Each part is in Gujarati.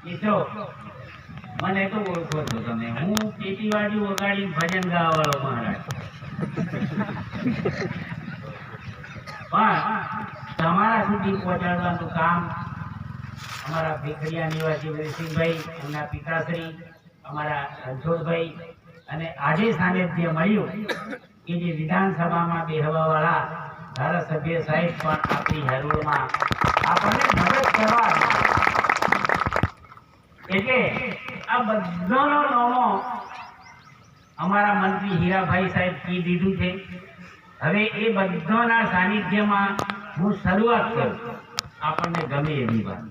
મિત્રો મને તો ઓળખો છો તમે, હું પેટીવાડી વગાડી ભજન ગાવા વાળો મહારાજ. પણ તમારા સુધી પહોંચાડવાનું કામ અમારા ભીખડિયા નિવાસી વિરસિંહભાઈ, એમના પિતાશ્રી અમારા રણછોડભાઈ, અને આજે સાનિધ્ય મળ્યું કે જે વિધાનસભામાં બેહવા વાળા ધારાસભ્ય સાહેબ પણ આપણી હરોળમાં આપણને મદદ કરવા. એટલે આ બધાનો નામો અમારા મંત્રી હીરાભાઈ સાહેબ કી દીધું છે. હવે એ બધાના સાનિધ્યમાં હું શરૂઆત કરું, આપણને ગમે એવી વાત.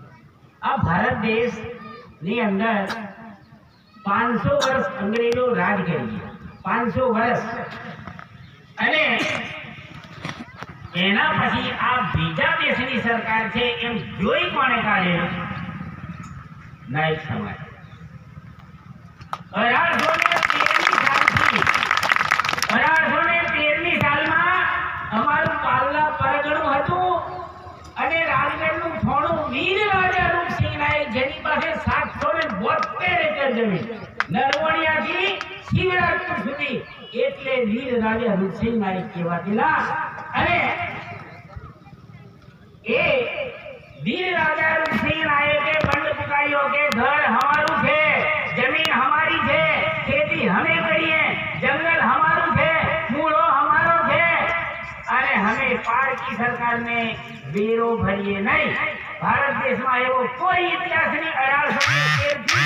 આ ભારત દેશની અંદર 500 વર્ષ અંગ્રેજો રાજ કરી, 500 વર્ષ, અને એના પછી આ બીજા દેશની સરકાર છે એમ જોઈ કોણે કાઢેલું? નાયક સમાજ. 1813ની સાલમાં અમારું પાલના પરગણું હતું અને રાજગઢનું થોડું વીર રાજા રૂપસિંહ નાયક, જેની પાસે 772 એકર જમીન નરવણિયાથી શિવરાજપુર સુધી, એટલે વીર રાજા રૂપસિંહ નાયક કહેવાતેલા. અને એ વીર રાજા રૂપસિંહ નાયકે બંધ પુકાર્યો કે ઘર હમારું છે, જમીન હમારી છે, ખેતી હમે કરીએ, જંગલ હમારું છે, મૂળો હમારો છે, અને હમે પારકી સરકારને વેરો ભરીએ નહીં. ભારત દેશમાં એવો કોઈ ઇતિહાસની 1813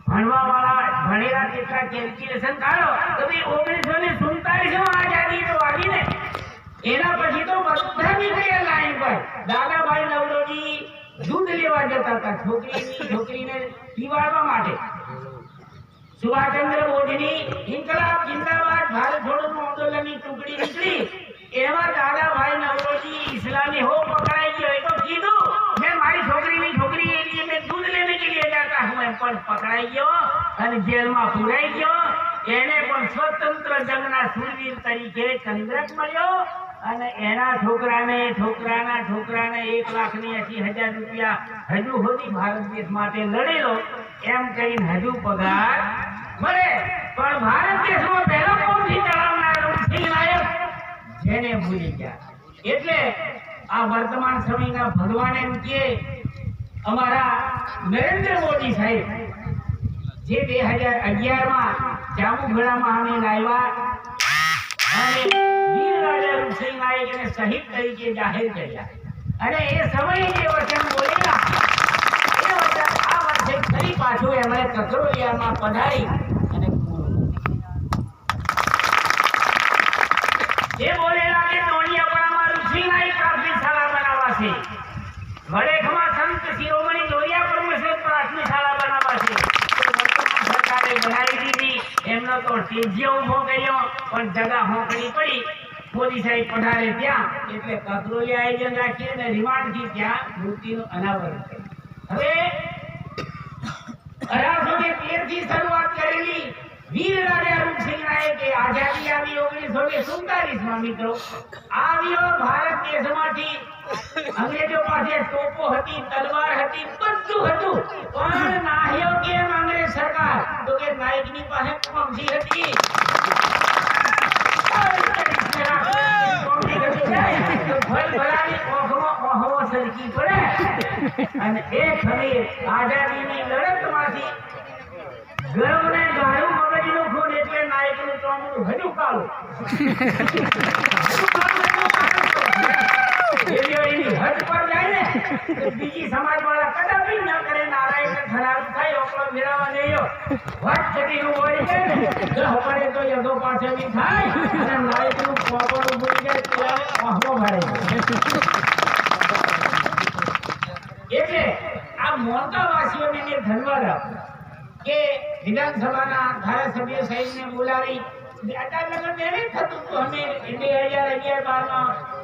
ભણવા વાળા ભણેલા કેટલા કેલ્ક્યુલેશન કાઢો તો ભાઈ 1947 આઝાદી તો આવીને એના પછી તો બધા નીકળ્યા લાઈન પર. દાદાભાઈ નવરોજી દૂધ લેવા જતા હતા છોકરીને પીવાડવા માટે. સુભાષચંદ્ર બોઝની ઇન્કલાબ જિંદાબાદ ભારત છોડો આંદોલનની ટુકડી નીકળી, એમાં દાદાભાઈ નવરોજી ઇસ્લામી હો પકડાઈ ગયો. એ તો કીધું મેં મારી છોકરી એ लिए मैं दूध लेने के लिए जाता हूं, એમ પણ પકડાઈ ગયો અને જેલમાં પુરાઈ ગયો. એને પણ સ્વતંત્ર જંગના શૂરવીર તરીકે ચંદ્રક મળ્યો અને એના છોકરાના 1,80,000 રૂપિયા હજુ સુધી ભારત દેશ માટે લડેલો એમ કહીને હજુ પગાર મળે. પણ ભારત દેશમાં પહેલો કોમથી ચલાવનાર રૂપસિંહ નાયક જેને ભૂલી ગયા. એટલે આ વર્તમાન સમયના ભગવાન એમ કે અમારા નરેન્દ્ર મોદી સાહેબ જે 2011માં જામુગઢામાં અમે લાવ્યા અને વીર રાજા રૂપસિંહ નાયકને શહીદ તરીકે જાહેર કર્યા, અને એ સમયે જે વચન બોલેલા એ વચન આ વર્ષે ફરી પાછું એમણે કકરોલિયામાં પધારી અને જે બોલેલા કે નોનિયાપરામાં રૂપસિંહ નાયક પ્રાથમિક શાળા બનાવવા છે, વડેખમાં સંત શિરોમણી દોરિયા પરમેશ્વર પ્રાથમિક શાળા બનાવવા છે. સરકારે બનાવી દીધી, એમનો તો ટેજીયો ઉભો કર્યો, પણ જગા હોકડી પડી. મોદી સાહેબ પધારે ત્યાં એટલે કકરોલિયા આયોજન રાખી અને રિમાન્ડથી ત્યાં મૂર્તિનું અનાવરણ કર્યું. હવે 1813 થી શરૂઆત કરેલી વીર રાજા રૂપસિંહ નાયકે આઝાદી આવી 1947માં. મિત્રો આવ્યો ભારત દેશમાંથી. અંગ્રેજો પાસે તોપો હતી, તલવાર હતી, બધું હતું, પણ નાહ્યો કેમ અંગ્રેજ સરકાર? તો કે નાયકની પાસે કોમથી હતી. અને એક ખમીર આઝાદીની લડતમાંથી ગર્વને ગાળું મગજનું ખૂન, એટલે નાયકનું ચોમડું હજુ કાળું. એની હદ પર જાય ને તો બીજી સમાજ વાળા કદાપી ન કરે. નારાયણ ખરાબ થાય ઓકળો મેળવવા નહીં વાત છતીનું વળી જાય ને પડે તો યદો પાછળની થાય અને નાયકનું પોપડું ભૂલી જાય ત્યારે ઓહો ભરે. એટલે આ મોરકાવાસીઓને મેં ધન્યવાદ આપું કે વિધાનસભાના ધારાસભ્ય સાહેબને બોલાવી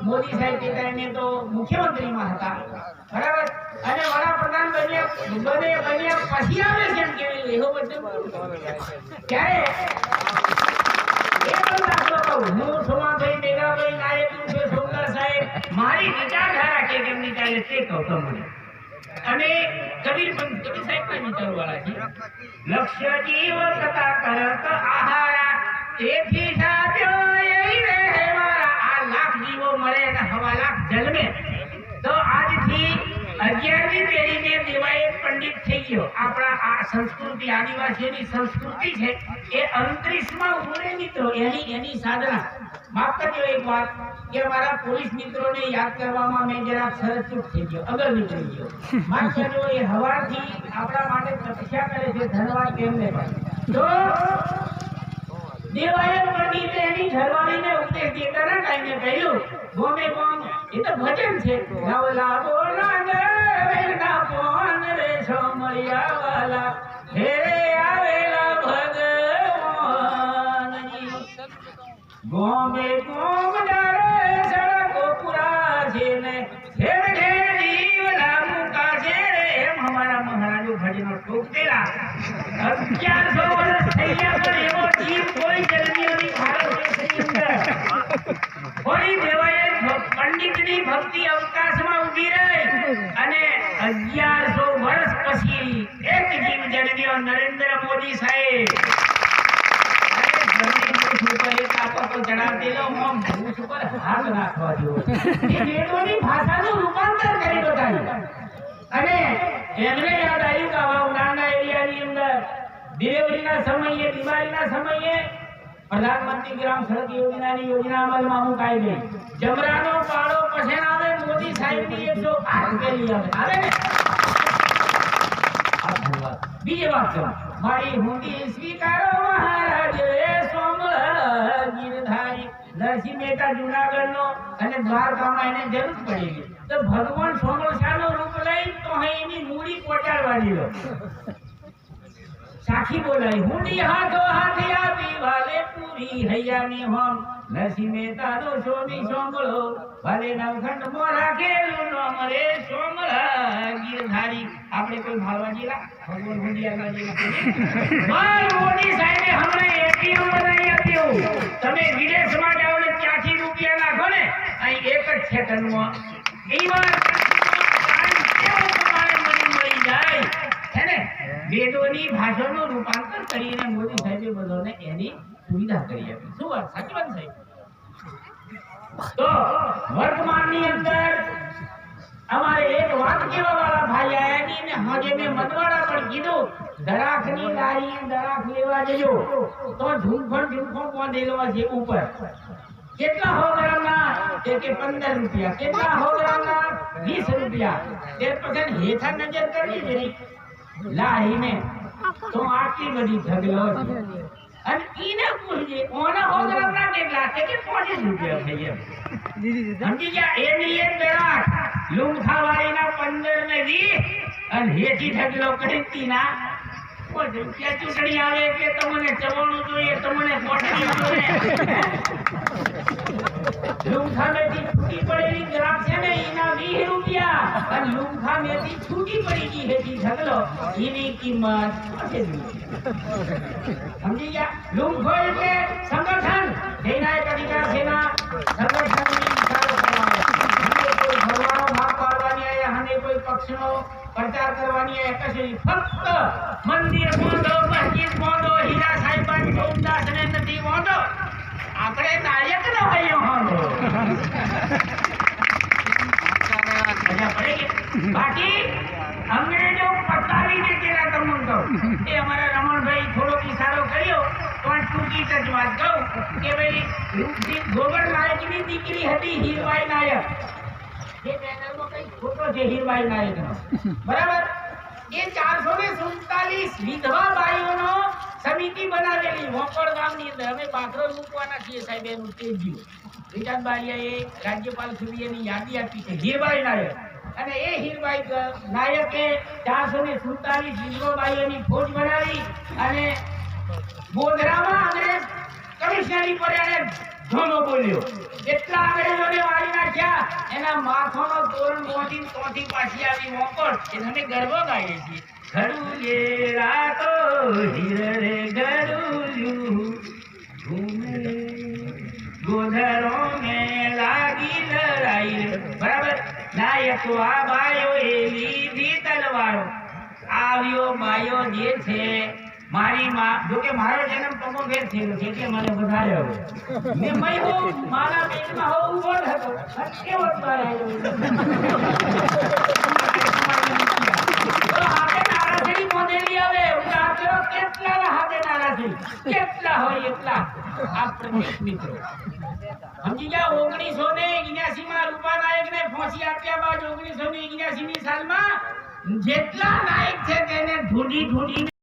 મોદી સાહેબ તે ટાઈમે તો મુખ્યમંત્રીમાં હતા, બરાબર, અને વડાપ્રધાન બન્યા પછી આવે છે એમ કેવી એવો બધું ત્યારે હું સોમાભાઈ મેઘાભાઈ નાયક સોમનાથ સાહેબ મારી વિચારધારા કે કેમની ચાલે તે કહો મને. અને કબીર લક્ષ્ય જીવ કથા કરત આહારા તેથી સાધ્યો એઈ રે મારા આ લાખ જીવો મળે અને 1.5 લાખ જન્મે તો આજથી 11મી પેઢીને દેવાય પંડિત થઈ ગયો. આપણા આ સંસ્કૃતિ આદિવાસીઓની સંસ્કૃતિ છે એ અંતરિક્ષમાં ઉડે મિત્રો એની સાધના. માફ કરજો એક વાત કે મારા પોલીસ મિત્રોને યાદ કરવામાં મેં જરાક સરચૂક થઈ ગયો, અગર નીકળી ગયો. માફ કરજો, એ હવારથી આપણા માટે તપસ્યા કરે છે, ધન્યવાદ તેમને પણ. તો દેવાય પંડિતે એની ઘરવાળીને ઉપદેશ દેતાના ટાઈમે કહ્યું ગોમે ગોમ એ તો ભજન છે. નવલા બોલા ગવેલા પોન રે સોમળિયા વાલા ઘેરે આવેલા ભગવાનજી ગોમે ગોમ ડારે સડકો પુરા છે ને ઘેર ઘેર દીવલા મુકા છે રે એમ અમારા મહારાજો ભજનો ટોકતેલા. 1100 વર્ષ થઈ ગયા પણ એવો જીવ કોઈ જન્મ્યોની ભારત દેશની અંદર. કોઈ દેવાય પંડિતની ભક્તિ અવકાશમાં ઊભી રહી અને 1100 વર્ષ પછી એક જીવ જન્મ્યો, નરેન્દ્ર મોદી સાહેબ. ભાષાનું રૂપાંતર કરી બતાવ્યું અને એમને યાદ આવ્યું કે આવા ઉડાનના એરિયાની અંદર ડિલિવરીના સમયે, બીમારીના સમયે પ્રધાનમંત્રી ગ્રામ સડક યોજનાની યોજના અમલમાં મુકાઈ ગઈ. જમરાનો પાડો પછેણ આવે, મોદી સાહેબની 108 પેલી આવે ને. બીજી વાત છે, મારી હુંડી સ્વીકારો મહારાજ એ સોમળ ગીરધારી. નરસિંહ મહેતા જુનાગઢનો અને દ્વારકામાં એને જરૂર પડેલી તો ભગવાન સોમળશાનું રૂપ લઈ તો એની મૂડી પહોંચાડવાની લો. સાખી બોલાઈ હુંડી હાથો હાથી આપી વાલે પૂરી હૈયાની હોમ. નરસિંહ મહેતાનો સોની સોમળો વાલે નવખંડ માં રાખેલું નામ રે સોમળા ગીરધારી. આપણે કોઈ મારવા જેલા ભગવાન હુંડિયાના જેલા માર મોદી સાહેબે હમણાં એટીએમ બનાવી આપ્યું. તમે વિદેશમાં જાઓ ને ત્યાંથી રૂપિયા નાખો ને અહીં એક જ સેકન્ડમાં મળી જાય હે ને. વેદોની ભાષાનું રૂપાંતર કરીને મોદી સાહેબે બધાને એની સુવિધા કરી આપી. શું વાત, સાચી વાત સાહેબ? તો વર્તમાનની અંદર અમારે એક વાત કેવા વાળા ભાઈ આયા ની ને હજે મેં મતવાડા પણ કીધું દરાખની લારી દરાખ લેવા જજો તો ઝૂંફણ બાંધેલો છે ઉપર. કેટલા 100 ગ્રામના કે 15 રૂપિયા, કેટલા 100 ગ્રામના 20 રૂપિયા. તે પછી હેઠા નજર કરવી જરી લાહીને તો આટલી બધી ઢગલો છે. અને ઈને પૂછજે ઓના 100 ગ્રામના કેટલા છે કે 25 રૂપિયા થઈ એમ. સમજી ગયા? એની એક દરાખ લુંખાવાળીના 15 ને 20 અને હેઠી ઢગલો કરી તીના 5 રૂપિયા. ચૂંટણી આવે કે તમને ચવાણું જોઈએ, તમને કોટડી જોઈએ. લુંખા મેથી છૂટી પડેલી ગ્રાફ છે ને એના 20 રૂપિયા અને લુંખા મેથી છૂટી પડી ગઈ હેઠી ઢગલો એની કિંમત 25 રૂપિયા. સમજી ગયા? લુંખો એટલે સંગઠન, જૈનાયક અધિકાર સેના સંગઠનની વિચારો કરવાનો. કોઈ ભરવાનો ભાગ પાડવાની આયા, હને કોઈ પક્ષનો પ્રચાર કરવાની આયા, કશું ફક્ત મંદિર બાંધો, મસ્જિદ બાંધો, હીરા સાહેબ ચોકદાસ ને નથી બાંધો. આપણે નાયક ન હોય બાકી અંગ્રેજો પતાવીને કેલા તમને કહું એ અમારા રમણભાઈ થોડોક ઈશારો કર્યો પણ ટૂંકી જ વાત કહું કે ભાઈ ગોબર નાયકની દીકરી હતી હીરબાઈ નાયક. જે પેનલમાં કઈ ફોટો છે હીરબાઈ નાયકનો, બરાબર? એ 447 વિધવા બાઈઓનો સમિતિ બનાવેલી વોકડ ગામની અંદર. અમે બાકરો મૂકવાના છીએ સાહેબ, એનું તેજ્યું વિધાન બારિયાએ રાજ્યપાલ સુરીની યાદી આપી છે હીરબાઈ નાયક. અને એ હીરબાઈ નાયકે 447 વિધવા બાઈઓની ફોજ બનાવી અને ગોધરામાં અંગ્રેજ કમિશનરી પર એને ધોનો બોલ્યો. એટલા અંગ્રેજોને મારી નાખ્યા. એના માથાનો તોરણ મોદી તોથી પાછી આવી વોકડ. એ અમે ગર્વ ગાઈએ છીએ. ઘડુલે રાતો હીરે ગડુલ્યું ઘૂમે ગોધરો મે લાગી લડાઈ. બરાબર? નાયકો આ ભાઈઓ એ લીધી તલવારો. આ બાવ્યો બાયો જે છે મારી માં જો કે મારો જન્મ તમો ઘેર થયેલો છે એટલે મને વધારે હવે મેં મય મારા પેટમાં હો ઉભો હતો કેવો તારે તો હાથે નારાસડી મોદેલી આવે ઉતાર કરો કેટલા હાથે નારાસડી કેટલા હોય એટલા આ પ્રદેશ મિત્રો સમજી ગયા 1979 માં રૂપાનાયક ને ફાંસી આપ્યા બાદ 1979 ની સાલમાં જેટલા નાયક છે તેને ઢૂંઢી